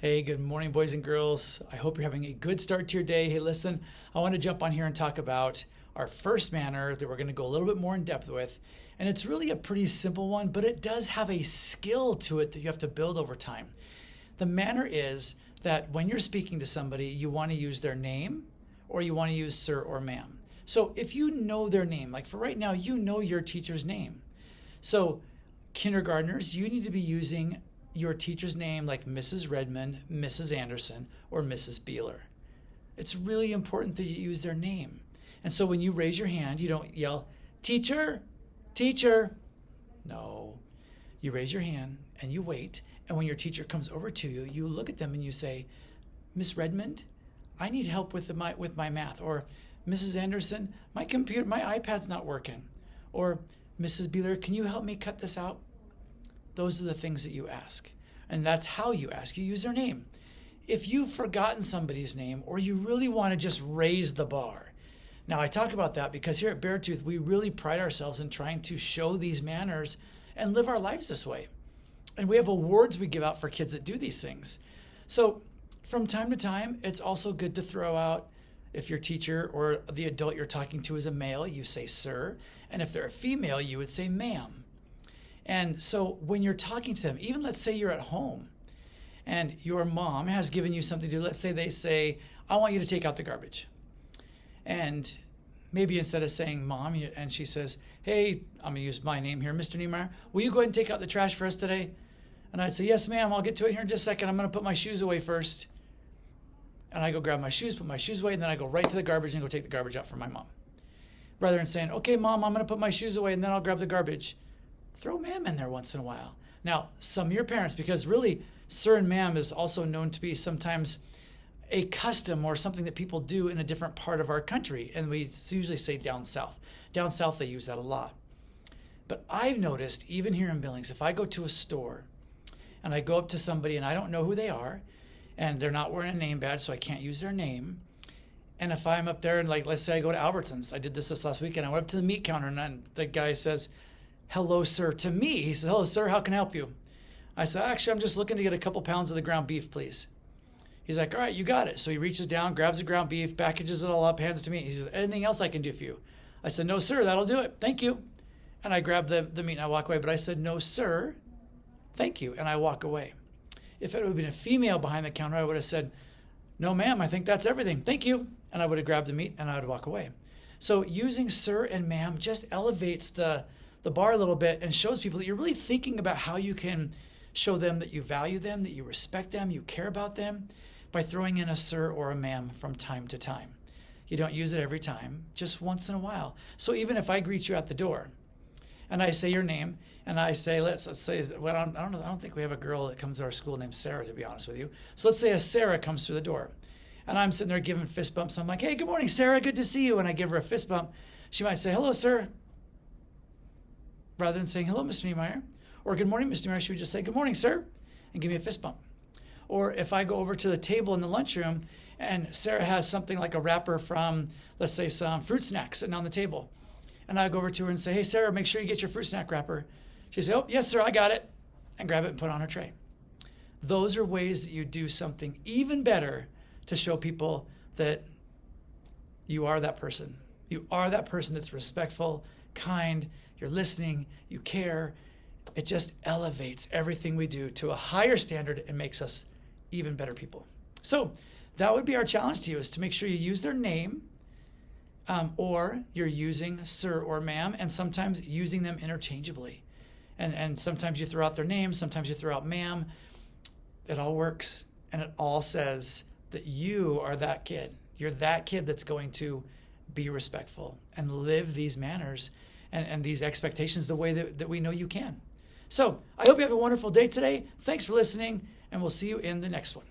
Hey, good morning, boys and girls. I hope you're having a good start to your day. Hey, listen, I want to jump on here and talk about our first manner that we're going to go a little bit more in depth with. And it's really a pretty simple one, but it does have a skill to it that you have to build over time. The manner is that when you're speaking to somebody, you want to use their name or you want to use sir or ma'am. So if you know their name, like for right now, you know your teacher's name. So kindergartners, you need to be using your teacher's name like Mrs. Redmond, Mrs. Anderson, or Mrs. Beeler. It's really important that you use their name. And so when you raise your hand, you don't yell, teacher, teacher. No, you raise your hand and you wait. And when your teacher comes over to you, you look at them and you say, Miss Redmond, I need help with my math. Or Mrs. Anderson, my iPad's not working. Or Mrs. Beeler, can you help me cut this out? Those are the things that you ask. And that's how you ask. You use their name. If you've forgotten somebody's name or you really want to just raise the bar. Now, I talk about that because here at Beartooth, we really pride ourselves in trying to show these manners and live our lives this way. And we have awards we give out for kids that do these things. So from time to time, it's also good to throw out, if your teacher or the adult you're talking to is a male, you say sir. And if they're a female, you would say ma'am. And so when you're talking to them, even let's say you're at home and your mom has given you something to do. Let's say they say, I want you to take out the garbage. And maybe instead of saying mom, and she says, hey, I'm going to use my name here, Mr. Niemeyer, will you go ahead and take out the trash for us today? And I'd say, yes, ma'am, I'll get to it here in just a second. I'm going to put my shoes away first. And I go grab my shoes, put my shoes away, and then I go right to the garbage and go take the garbage out for my mom. Rather than saying, okay, mom, I'm going to put my shoes away and then I'll grab the garbage. Throw ma'am in there once in a while. Now, some of your parents, because really sir and ma'am is also known to be sometimes a custom or something that people do in a different part of our country. And we usually say down south. Down south, they use that a lot. But I've noticed, even here in Billings, if I go to a store and I go up to somebody and I don't know who they are, and they're not wearing a name badge, so I can't use their name. And if I'm up there and like, let's say I go to Albertsons, I did this last weekend, I went up to the meat counter and the guy says, hello, sir, to me. He said, hello, sir, how can I help you? I said, actually, I'm just looking to get a couple pounds of the ground beef, please. He's like, all right, you got it. So he reaches down, grabs the ground beef, packages it all up, hands it to me. He says, anything else I can do for you? I said, no, sir, that'll do it. Thank you. And I grab the meat and I walk away. But I said, no, sir, thank you. And I walk away. If it would have been a female behind the counter, I would have said, no, ma'am, I think that's everything. Thank you. And I would have grabbed the meat and I would walk away. So using sir and ma'am just elevates the bar a little bit and shows people that you're really thinking about how you can show them that you value them, that you respect them, you care about them by throwing in a sir or a ma'am from time to time. You don't use it every time, just once in a while. So even if I greet you at the door and I say your name and I say, let's say, well, I don't think we have a girl that comes to our school named Sarah, to be honest with you. So let's say a Sarah comes through the door and I'm sitting there giving fist bumps. I'm like, hey, good morning, Sarah. Good to see you. And I give her a fist bump. She might say, hello, sir. Rather than saying, hello, Mr. Niemeyer, or good morning, Mr. Niemeyer, she would just say, good morning, sir, and give me a fist bump. Or if I go over to the table in the lunchroom and Sarah has something like a wrapper from, let's say, some fruit snacks sitting on the table, and I go over to her and say, hey, Sarah, make sure you get your fruit snack wrapper. She'd say, oh, yes, sir, I got it, and grab it and put it on her tray. Those are ways that you do something even better to show people that you are that person. You are that person that's respectful, kind, you're listening, you care. It just elevates everything we do to a higher standard and makes us even better people. So that would be our challenge to you, is to make sure you use their name or you're using sir or ma'am, and sometimes using them interchangeably. And sometimes you throw out their name, sometimes you throw out ma'am. It all works, and it all says that you are that kid. You're that kid that's going to be respectful and live these manners and these expectations the way that we know you can. So I hope you have a wonderful day today. Thanks for listening, and we'll see you in the next one.